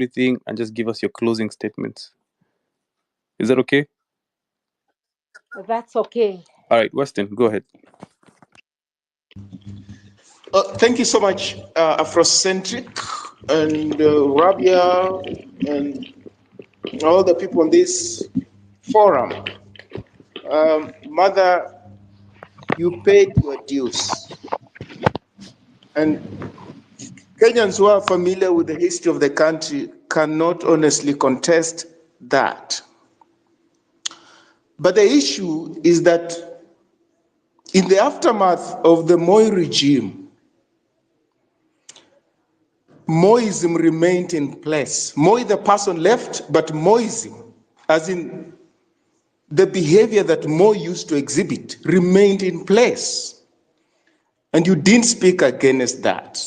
everything and just give us your closing statements. Is that okay? That's okay. All right, Weston, go ahead. Thank you so much, Afrocentric and Rabia and all the people on this forum. Mother, you paid your dues. And Kenyans who are familiar with the history of the country cannot honestly contest that. But the issue is that in the aftermath of the Moi regime, Moism remained in place. Moi, the person, left, but Moism, as in the behavior that Moi used to exhibit, remained in place. And you didn't speak against that.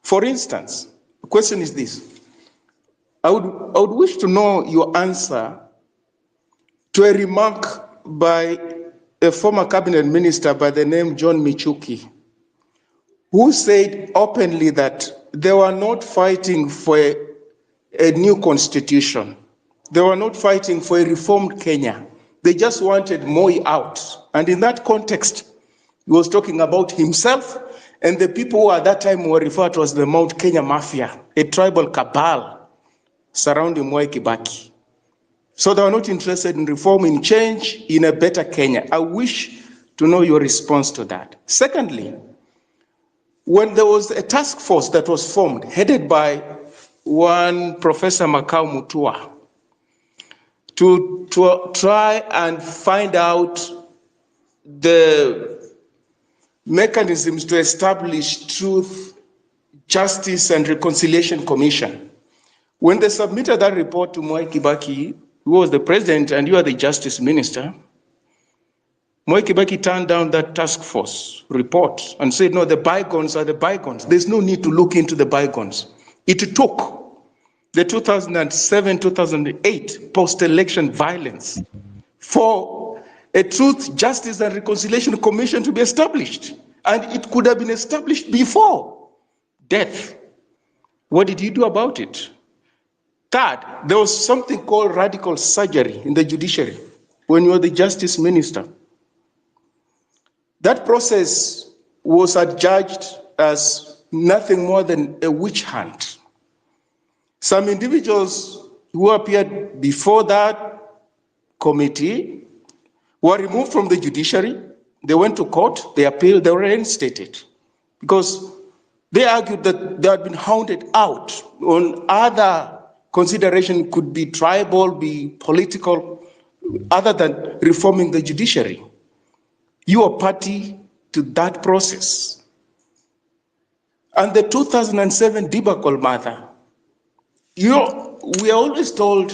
For instance, the question is this. I would wish to know your answer to a remark by a former cabinet minister by the name John Michuki, who said openly that they were not fighting for a new constitution. They were not fighting for a reformed Kenya. They just wanted Moi out. And in that context, he was talking about himself and the people who at that time were referred to as the Mount Kenya Mafia, a tribal cabal surrounding Mwai Kibaki. So they were not interested in reforming change in a better Kenya. I wish to know your response to that. Secondly, when there was a task force that was formed, headed by one Professor Makau Mutua, to try and find out the mechanisms to establish Truth, Justice, and Reconciliation Commission. When they submitted that report to Mwai Kibaki, who was the president and you are the justice minister, Mwai Kibaki turned down that task force report and said, no, the bygones are the bygones. There's no need to look into the bygones. It took the 2007-2008 post-election violence for a Truth, Justice, and Reconciliation Commission to be established. And it could have been established before death. What did you do about it? Third, there was something called radical surgery in the judiciary when you were the justice minister. That process was adjudged as nothing more than a witch hunt. Some individuals who appeared before that committee were removed from the judiciary. They went to court, they appealed, they were reinstated because they argued that they had been hounded out on other consideration, could be tribal, be political, other than reforming the judiciary. You are party to that process. And the 2007 debacle, Mother, we are always told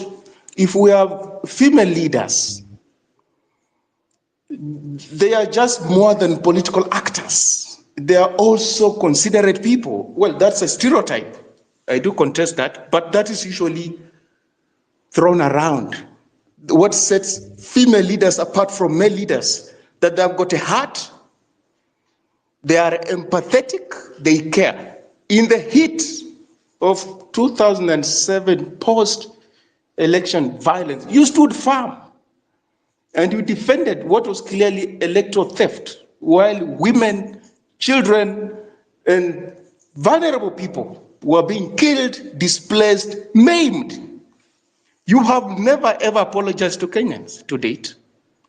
if we have female leaders, they are just more than political actors. They are also considerate people. Well, that's a stereotype. I do contest that, but that is usually thrown around. What sets female leaders apart from male leaders, that they've got a heart, they are empathetic, they care. In the heat of 2007 post-election violence, you stood firm and you defended what was clearly electoral theft, while women, children, and vulnerable people were being killed, displaced, maimed. You have never ever apologized to Kenyans to date.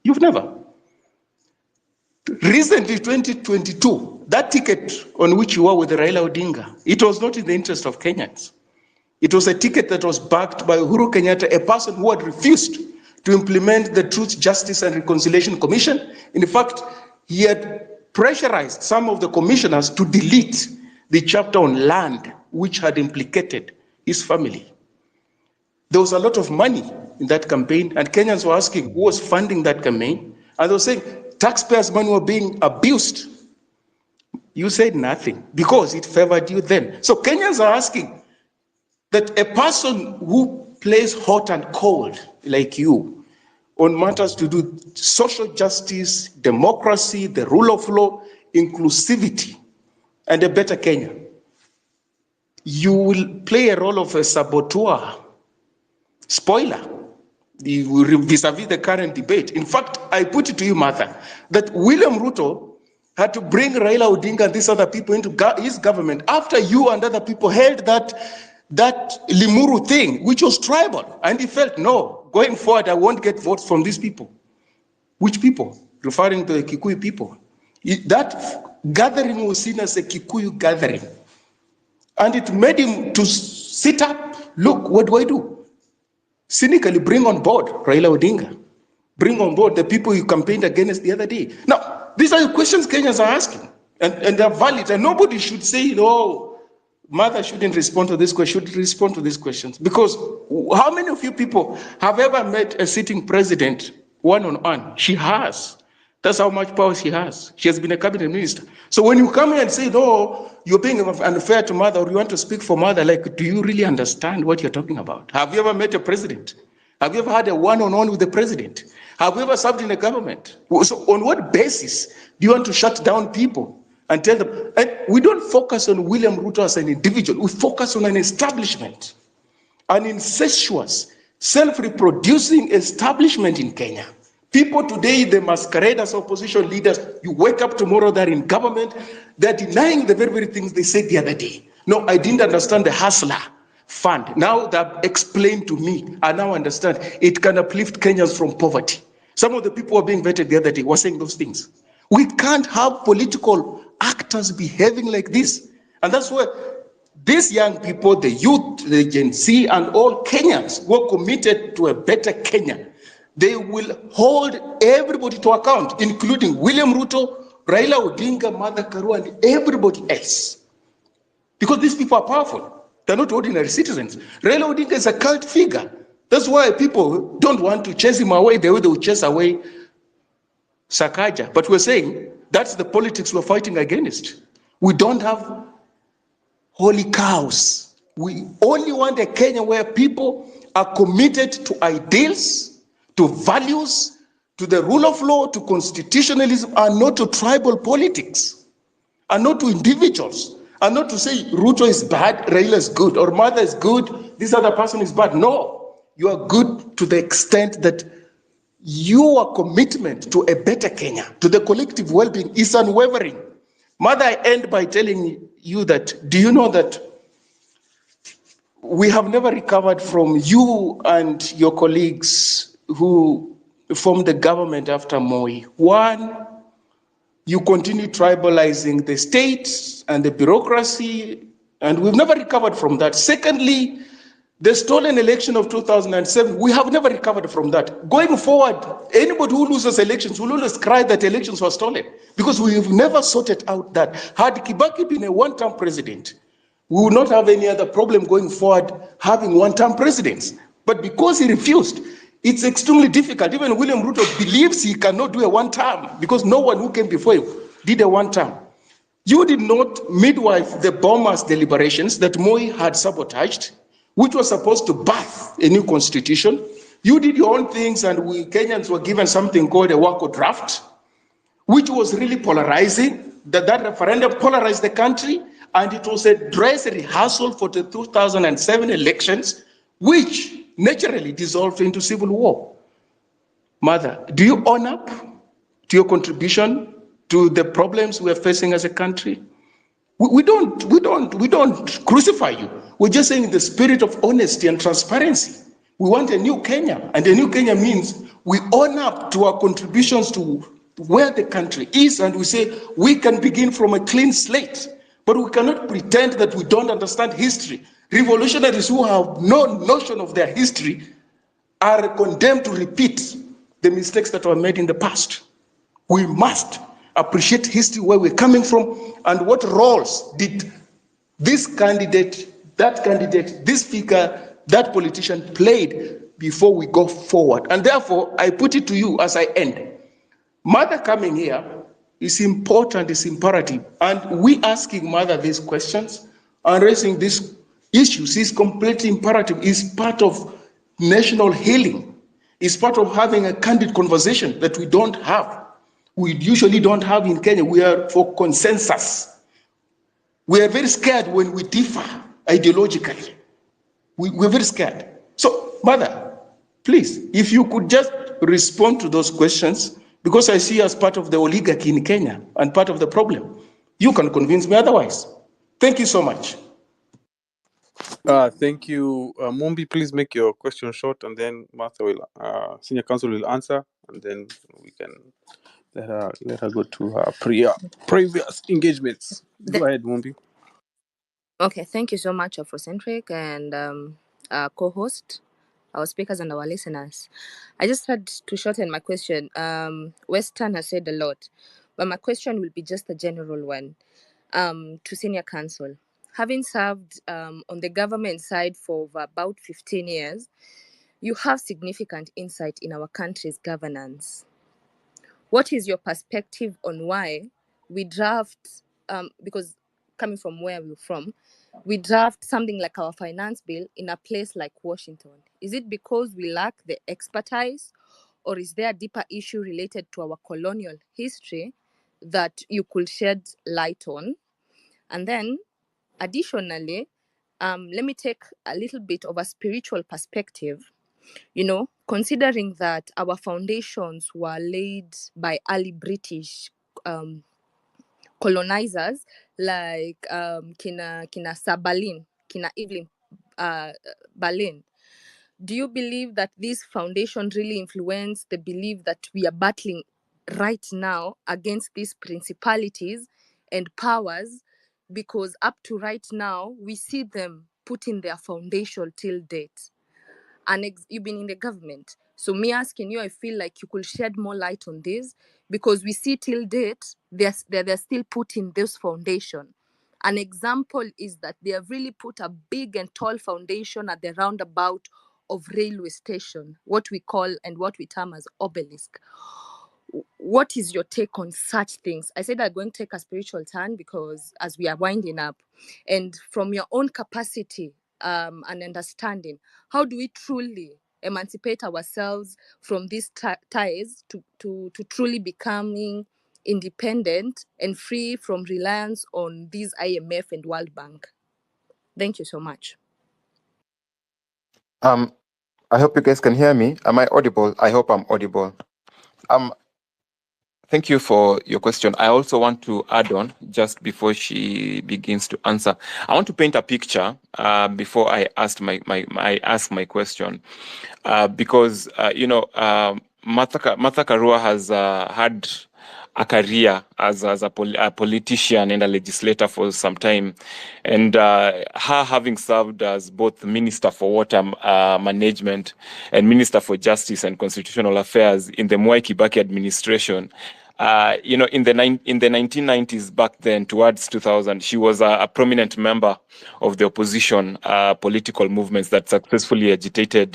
You've never. Recently, 2022, that ticket on which you were with Raila Odinga, it was not in the interest of Kenyans. It was a ticket that was backed by Uhuru Kenyatta, a person who had refused to implement the Truth, Justice, and Reconciliation Commission. In fact, he had pressurized some of the commissioners to delete the chapter on land, which had implicated his family. There was a lot of money in that campaign, and Kenyans were asking who was funding that campaign, and they were saying taxpayers' money were being abused. You said nothing because it favored you then. So Kenyans are asking that a person who plays hot and cold like you on matters to do social justice, democracy, the rule of law, inclusivity, and a better Kenya, you will play a role of a saboteur, spoiler, vis-a-vis the current debate. In fact, I put it to you, Martha, that William Ruto had to bring Raila Odinga and these other people into his government after you and other people held that Limuru thing, which was tribal. And he felt, no, going forward, I won't get votes from these people. Which people? Referring to the Kikuyu people. That gathering was seen as a Kikuyu gathering. And it made him to sit up. Look, what do I do? Cynically bring on board Raila Odinga. Bring on board the people you campaigned against the other day. Now, these are the questions Kenyans are asking. And they're valid. And nobody should say, no, Mother shouldn't respond to this question, should respond to these questions. Because how many of you people have ever met a sitting president one-on-one? She has. That's how much power she has. She has been a cabinet minister. So when you come here and say, no, you're being unfair to Mother, or you want to speak for Mother, like, do you really understand what you're talking about? Have you ever met a president? Have you ever had a one-on-one with the president? Have you ever served in a government? So on what basis do you want to shut down people and tell them? And we don't focus on William Ruto as an individual. We focus on an establishment, an incestuous, self-reproducing establishment in Kenya. People today, they masquerade as opposition leaders. You wake up tomorrow, they're in government. They're denying the very, very things they said the other day. No, I didn't understand the hustler fund. Now they've explained to me, I now understand it can uplift Kenyans from poverty. Some of the people who were being vetted the other day were saying those things. We can't have political actors behaving like this. And that's why these young people, the youth, the Gen Z, and all Kenyans who are committed to a better Kenya, they will hold everybody to account, including William Ruto, Raila Odinga, Mother Karua, and everybody else. Because these people are powerful. They're not ordinary citizens. Raila Odinga is a cult figure. That's why people don't want to chase him away the way they will chase away Sakaja. But we're saying that's the politics we're fighting against. We don't have holy cows. We only want a Kenya where people are committed to ideals, to values, to the rule of law, to constitutionalism, and not to tribal politics, and not to individuals, and not to say Ruto is bad, Raila is good, or Mother is good, this other person is bad. No, you are good to the extent that your commitment to a better Kenya, to the collective well-being, is unwavering. Mother, I end by telling you that, do you know that we have never recovered from you and your colleagues who formed the government after Moi? One, you continue tribalizing the state and the bureaucracy, and we've never recovered from that. Secondly, the stolen election of 2007, we have never recovered from that. Going forward, anybody who loses elections will always cry that elections were stolen, because we have never sorted out that. Had Kibaki been a one-term president, we would not have any other problem going forward having one-term presidents. But because he refused, it's extremely difficult. Even William Ruto believes he cannot do a one-term because no one who came before him did a one-term. You did not midwife the bombers' deliberations that Moi had sabotaged, which was supposed to birth a new constitution. You did your own things, and we Kenyans were given something called a Wako draft, which was really polarizing. That referendum polarized the country, and it was a dress rehearsal for the 2007 elections, which naturally dissolved into civil war. Mother, do you own up to your contribution to the problems we are facing as a country? We don't crucify you. We're just saying in the spirit of honesty and transparency. We want a new Kenya, and a new Kenya means we own up to our contributions to where the country is, and we say we can begin from a clean slate, but we cannot pretend that we don't understand history. Revolutionaries who have no notion of their history are condemned to repeat the mistakes that were made in the past. We must appreciate history, where we're coming from, and what roles did this candidate, this figure, that politician played before we go forward. And therefore, I put it to you as I end. Mother coming here is important, is imperative. And we asking Mother these questions and raising these issues is completely imperative, is part of national healing, is part of having a candid conversation that we don't have. We usually don't have in Kenya. We are for consensus. We are very scared when we differ. ideologically. We're very scared. So, Mother, please, if you could just respond to those questions, because I see you as part of the oligarchy in Kenya and part of the problem. You can convince me otherwise. Thank you so much. Thank you. Mumbi, please make your question short, and then Martha will, Senior Counsel will answer, and then we can let her go to her previous engagements. Go ahead, Mumbi. Okay, thank you so much, Afrocentric and co-host, our speakers and our listeners. I just had to shorten my question. Western has said a lot, but my question will be just a general one to Senior Counsel. Having served on the government side for about 15 years, you have significant insight in our country's governance. What is your perspective on why we draft, because coming from where we're from, we draft something like our finance bill in a place like Washington? Is it because we lack the expertise, or is there a deeper issue related to our colonial history that you could shed light on? And then, additionally, let me take a little bit of a spiritual perspective. You know, considering that our foundations were laid by early British colonizers like Kina Sabalin, Kina Evelyn Berlin. Do you believe that this foundation really influenced the belief that we are battling right now against these principalities and powers? Because up to right now, we see them putting their foundation till date. And you've been in the government. So me asking you, I feel like you could shed more light on this, because we see till date, they're still putting this foundation. An example is that they have really put a big and tall foundation at the roundabout of railway station, what we call and what we term as obelisk. What is your take on such things? I said I'm going to take a spiritual turn because as we are winding up, and from your own capacity and understanding, how do we truly emancipate ourselves from these ties to truly becoming independent and free from reliance on these IMF and World Bank? Thank you so much. I hope you guys can hear me. Am I audible? I hope I'm audible. Thank you for your question. I also want to add on, just before she begins to answer, I want to paint a picture before I ask my question, because Martha Karua has had a career as a politician and a legislator for some time, and her having served as both Minister for Water Management and Minister for Justice and Constitutional Affairs in the Mwai Kibaki administration. In the 1990s, back then, towards 2000, she was a prominent member of the opposition political movements that successfully agitated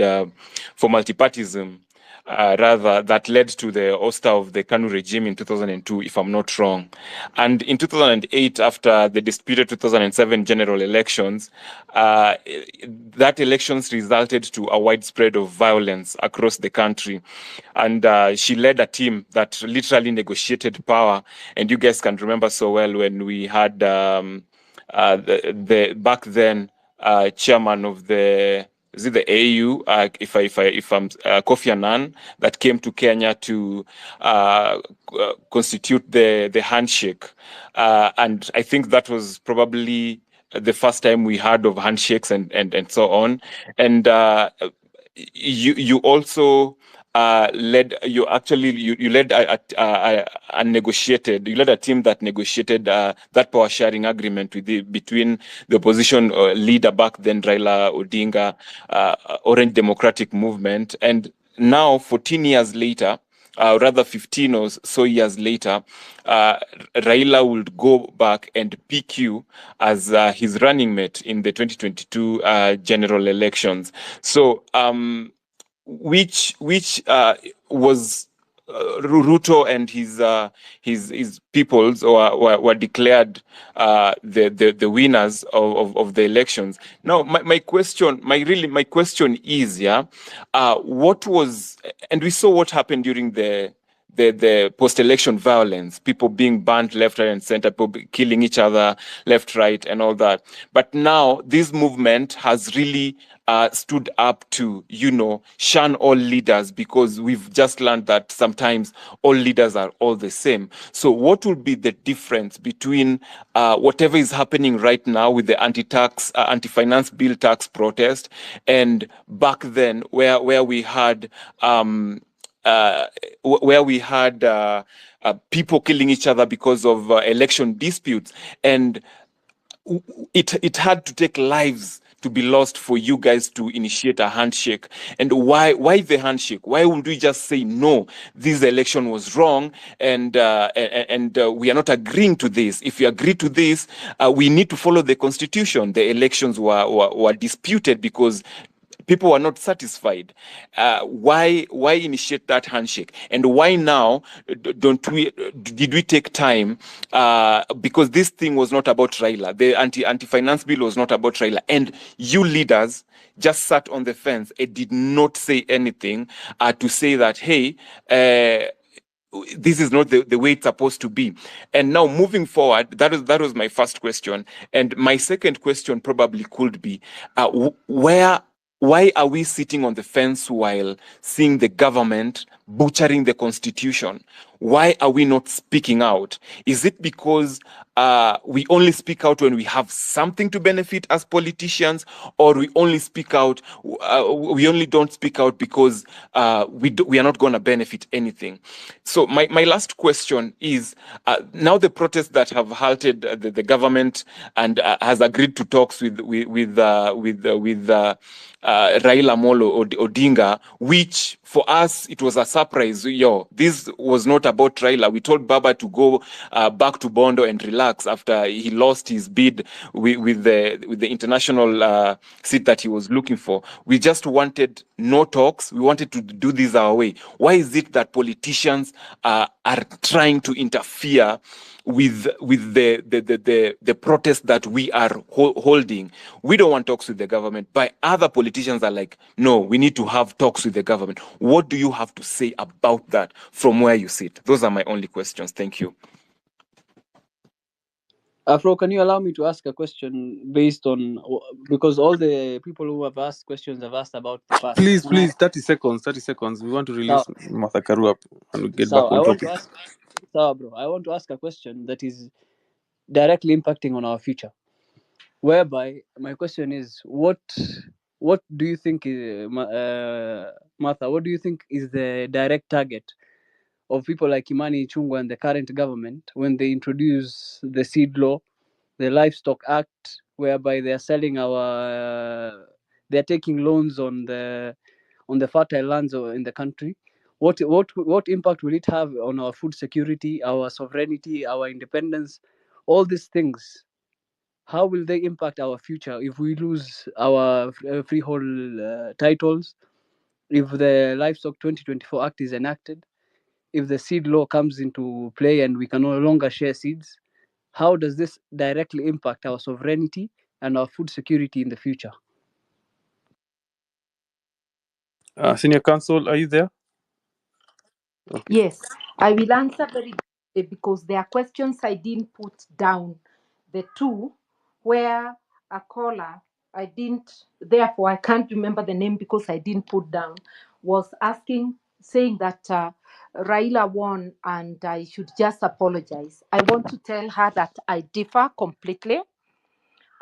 for multipartyism. That led to the ouster of the KANU regime in 2002, if I'm not wrong. And in 2008, after the disputed 2007 general elections, that elections resulted to a widespread of violence across the country. And she led a team that literally negotiated power. And you guys can remember so well when we had the back then chairman of the AU, if I'm Kofi Annan, that came to Kenya to constitute the handshake, and I think that was probably the first time we heard of handshakes and so on. And you also led a team that negotiated that power sharing agreement between the opposition leader back then, Raila Odinga, Orange Democratic Movement, and now 14 years later, rather 15 or so years later, Raila would go back and pick you as his running mate in the 2022 general elections. So which was Ruto and his peoples were declared the winners of the elections. Now my question is, what was, and we saw what happened during the the post-election violence, people being banned left, right, and center, people killing each other left, right, and all that. But now this movement has really stood up to, shun all leaders, because we've just learned that sometimes all leaders are all the same. So what will be the difference between whatever is happening right now with the anti-finance bill tax protest, and back then where we had people killing each other because of election disputes, and it had to take lives to be lost for you guys to initiate a handshake? And why the handshake? Why would we just say no, this election was wrong, and we are not agreeing to this? If you agree to this, we need to follow the constitution. The elections were disputed because people were not satisfied. Why initiate that handshake? And why now did we take time? Because this thing was not about Raila. The anti-finance bill was not about Raila. And you leaders just sat on the fence and did not say anything to say that, hey, this is not the way it's supposed to be. And now moving forward, that was my first question. And my second question probably could be, why are we sitting on the fence while seeing the government butchering the constitution? Why are we not speaking out? Is it because we only speak out when we have something to benefit as politicians, or we only speak out, we only don't speak out because we are not going to benefit anything? So my last question is, now the protests that have halted the government and has agreed to talks with Raila Molo Odinga, which for us it was a surprise. This was not about Raila. We told Baba to go back to Bondo and relax after he lost his bid with the international seat that he was looking for. We just wanted no talks. We wanted to do this our way. Why is it that politicians are trying to interfere with the protest that we are holding? We don't want talks with the government, but other politicians are like, no, we need to have talks with the government. What do you have to say about that from where you sit? Those are my only questions. Thank you. Afro, can you allow me to ask a question based on, because all the people who have asked questions have asked about the past? Please, 30 seconds. We want to release Martha Karua and we get back on topic. I want to ask a question that is directly impacting on our future. Whereby my question is, what do you think, Martha, what do you think is the direct target of people like Imani Ichung'wah and the current government when they introduce the seed law, the Livestock Act, whereby they are selling they're taking loans on the fertile lands in the country? What impact will it have on our food security, our sovereignty, our independence, all these things? How will they impact our future if we lose our freehold titles, if the Livestock 2024 Act is enacted, if the seed law comes into play and we can no longer share seeds? How does this directly impact our sovereignty and our food security in the future? Senior Counsel, are you there? Okay. Yes, I will answer very quickly because there are questions I didn't put down. The two where a caller, therefore I can't remember the name because I didn't put down, was saying that Raila won and I should just apologize. I want to tell her that I differ completely.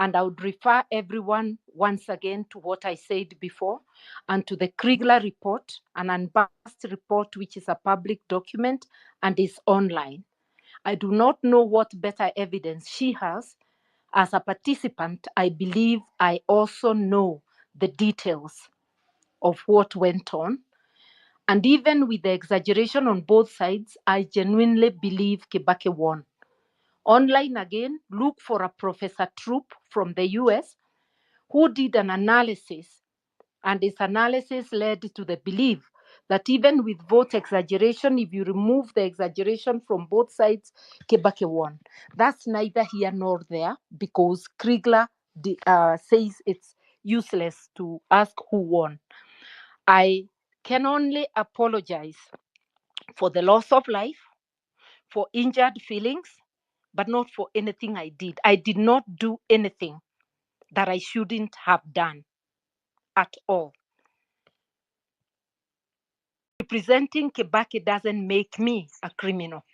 And I would refer everyone once again to what I said before and to the Kriegler report, an unbiased report, which is a public document and is online. I do not know what better evidence she has. As a participant, I believe I also know the details of what went on. And even with the exaggeration on both sides, I genuinely believe Kibaki won. Online again, look for a Professor Troop from the US who did an analysis, and his analysis led to the belief that even with vote exaggeration, if you remove the exaggeration from both sides, Kibaki won. That's neither here nor there because Kriegler says it's useless to ask who won. I can only apologize for the loss of life, for injured feelings, but not for anything I did. I did not do anything that I shouldn't have done at all. Representing Kibaki doesn't make me a criminal.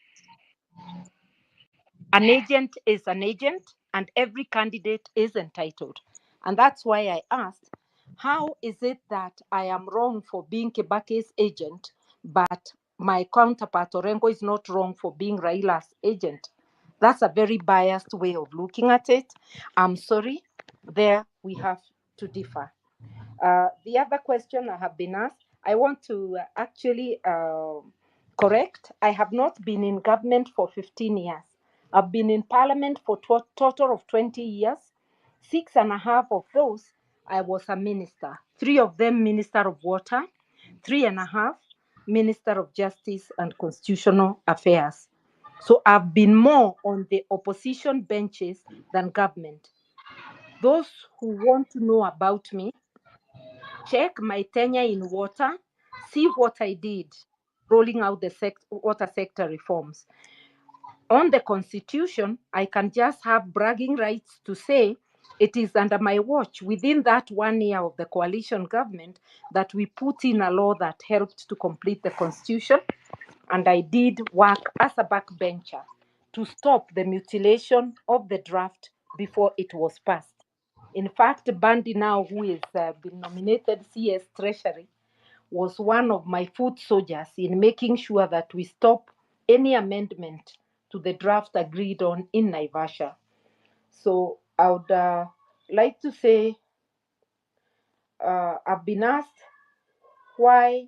An agent is an agent, and every candidate is entitled. And that's why I asked, how is it that I am wrong for being Kibaki's agent, but my counterpart Orengo is not wrong for being Raila's agent? That's a very biased way of looking at it. I'm sorry, there we have to differ. The other question I have been asked, I want to actually correct. I have not been in government for 15 years. I've been in parliament for total of 20 years. 6.5 of those, I was a minister. 3 of them minister of water, 3.5 minister of justice and constitutional affairs. So I've been more on the opposition benches than government. Those who want to know about me, check my tenure in water, see what I did rolling out the water sector reforms. On the constitution, I can just have bragging rights to say it is under my watch within that 1 year of the coalition government that we put in a law that helped to complete the constitution. And I did work as a backbencher to stop the mutilation of the draft before it was passed. In fact, Bandi now, who is been nominated CS Treasury, was one of my foot soldiers in making sure that we stop any amendment to the draft agreed on in Naivasha. So I would like to say I've been asked why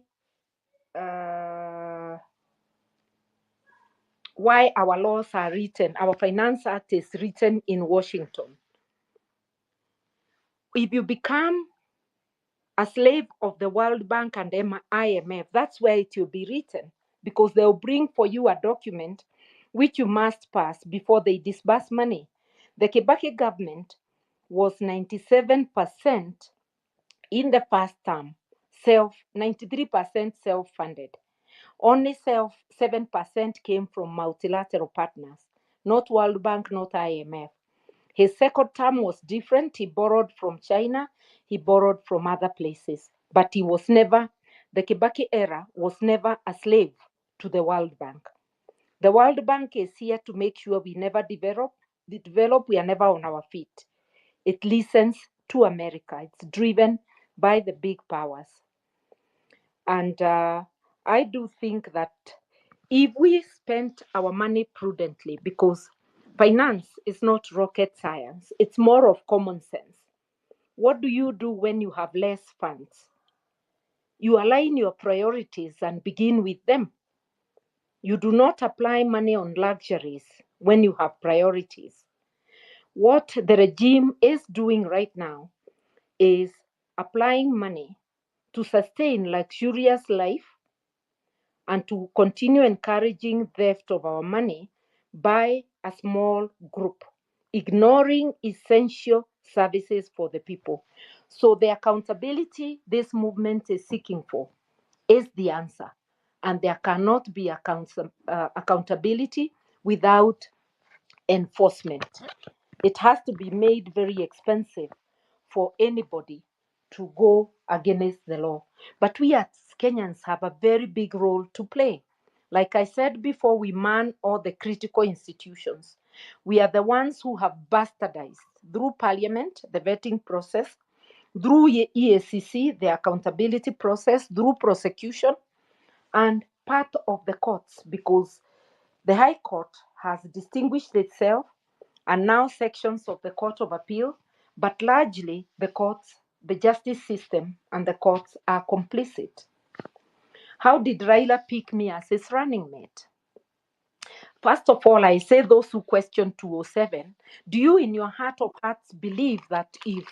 our laws are written, our Finance Act is written in Washington. If you become a slave of the World Bank and IMF, that's where it will be written, because they'll bring for you a document which you must pass before they disburse money. The Kibaki government was 97% in the first term, 93% self-funded. Only 7% came from multilateral partners, not World Bank, not IMF. His second term was different. He borrowed from China, he borrowed from other places, but he was never, the Kibaki era was never a slave to the World Bank. The World Bank is here to make sure we never develop, we are never on our feet. It listens to America. It's driven by the big powers. And I do think that if we spend our money prudently, because finance is not rocket science, it's more of common sense. What do you do when you have less funds? You align your priorities and begin with them. You do not apply money on luxuries when you have priorities. What the regime is doing right now is applying money to sustain luxurious life and to continue encouraging theft of our money by a small group, ignoring essential services for the people. So the accountability this movement is seeking for is the answer. And there cannot be accountability without enforcement. It has to be made very expensive for anybody to go against the law. But we as Kenyans have a very big role to play. Like I said before, we man all the critical institutions. We are the ones who have bastardized through parliament, the vetting process, through EACC, the accountability process, through prosecution, and part of the courts, because the High Court has distinguished itself, and now sections of the Court of Appeal, but largely the courts, the justice system, and the courts are complicit. How did Raila pick me as his running mate? First of all, I say those who question 207, do you in your heart of hearts believe that if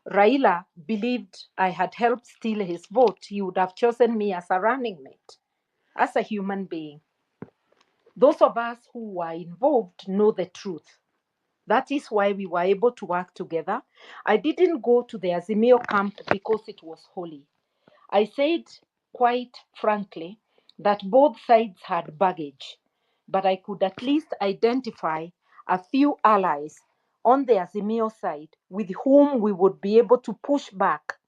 Raila believed I had helped steal his vote, he would have chosen me as a running mate, as a human being? Those of us who were involved know the truth. That is why we were able to work together. I didn't go to the Azimio camp because it was holy. I said quite frankly that both sides had baggage, but I could at least identify a few allies on the Azimio side with whom we would be able to push back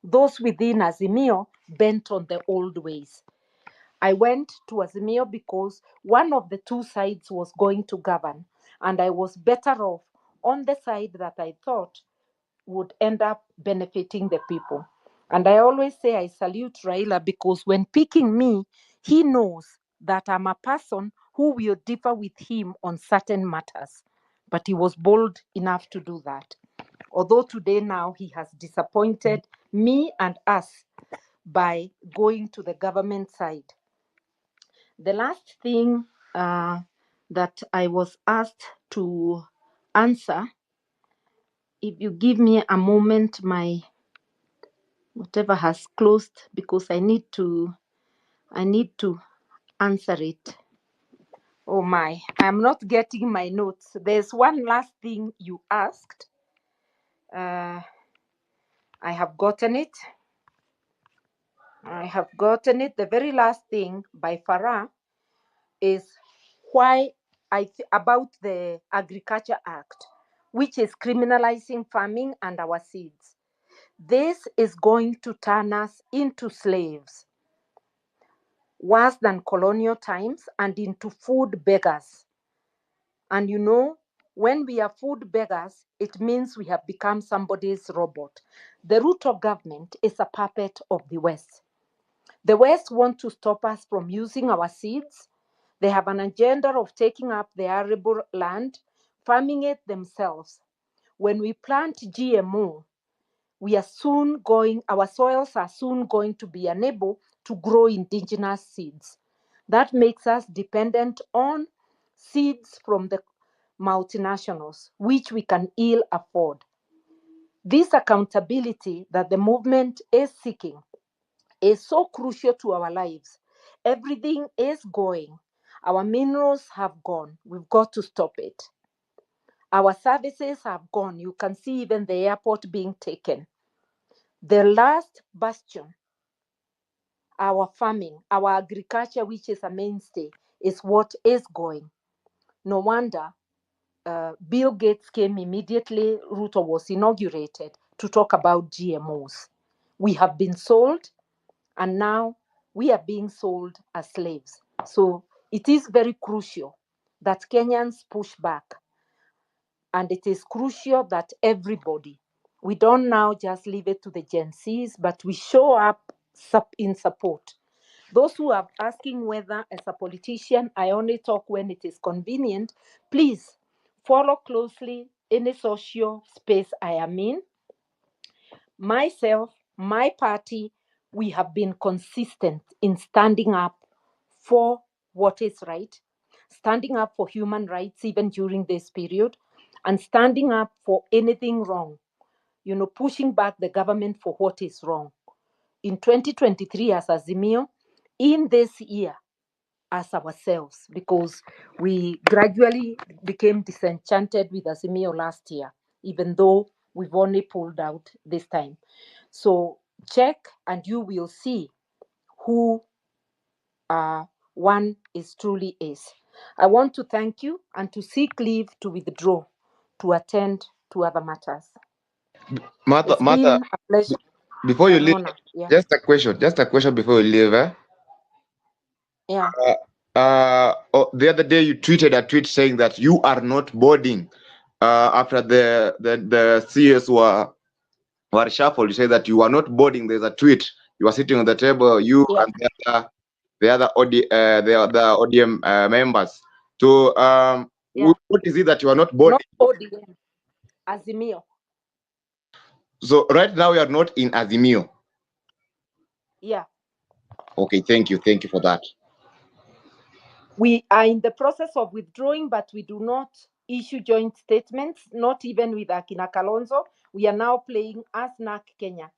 those within Azimio bent on the old ways. I went to Azimio because one of the two sides was going to govern, and I was better off on the side that I thought would end up benefiting the people. And I always say I salute Raila because when picking me, he knows that I'm a person who will differ with him on certain matters. But he was bold enough to do that. Although today now he has disappointed me and us by going to the government side. The last thing that I was asked to answer, if you give me a moment, my whatever has closed because I need to answer it. Oh my, I'm not getting my notes. There's one last thing you asked. I have gotten it. The very last thing by Farah is why about the Agriculture Act, which is criminalizing farming and our seeds. This is going to turn us into slaves, worse than colonial times, and into food beggars. And you know, when we are food beggars, it means we have become somebody's robot. The Ruto government is a puppet of the West. The West want to stop us from using our seeds. They have an agenda of taking up the arable land, farming it themselves. When we plant GMO, our soils are soon going to be unable to grow indigenous seeds. That makes us dependent on seeds from the multinationals, which we can ill afford. This accountability that the movement is seeking is so crucial to our lives. Everything is going. Our minerals have gone. We've got to stop it. Our services have gone. You can see even the airport being taken. The last bastion, our farming, our agriculture, which is a mainstay, is what is going. No wonder Bill Gates came immediately, Ruto was inaugurated, to talk about GMOs. We have been sold, and now we are being sold as slaves. So it is very crucial that Kenyans push back. And it is crucial that everybody, we don't now just leave it to the Gen Zs, but we show up in support. Those who are asking whether, as a politician, I only talk when it is convenient, please follow closely any social space I am in. Myself, my party, we have been consistent in standing up for what is right, standing up for human rights even during this period, and standing up for anything wrong, pushing back the government for what is wrong. In 2023 as Azimio, in this year as ourselves, because we gradually became disenchanted with Azimio last year, even though we've only pulled out this time. So check and you will see who one is truly is. I want to thank you and to seek leave to withdraw to attend to other matters. It's been a pleasure. Before you An leave, honor. Yeah. just a question before you leave. Yeah. The other day you tweeted a tweet saying that you are not boarding after the CS were shuffled. You say that you are not boarding. There's a tweet. You are sitting on the table, you Yeah. and the other ODM members. So Yeah. what is it that you are not boarding? Not ODM, Azimio. So right now you are not in Azimio. Yeah. Okay, thank you for that. We are in the process of withdrawing, but we do not issue joint statements, not even with Akina Kalonzo. We are now playing as NAC Kenya.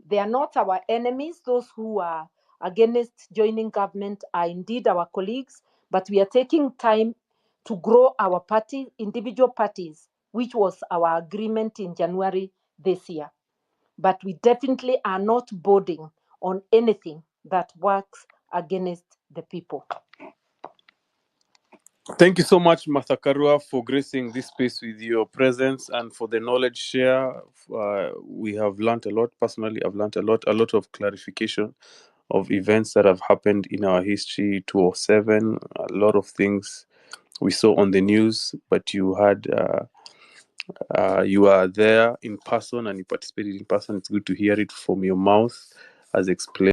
They are not our enemies. Those who are against joining government are indeed our colleagues, but we are taking time to grow our party, individual parties, which was our agreement in January this year. But we definitely are not boarding on anything that works against the people. Thank you so much, Martha Karua, for gracing this space with your presence and for the knowledge share. We have learned a lot. Personally, I've learned a lot of clarification of events that have happened in our history, 207, a lot of things we saw on the news, but you had you are there in person and you participated in person. It's good to hear it from your mouth as explained.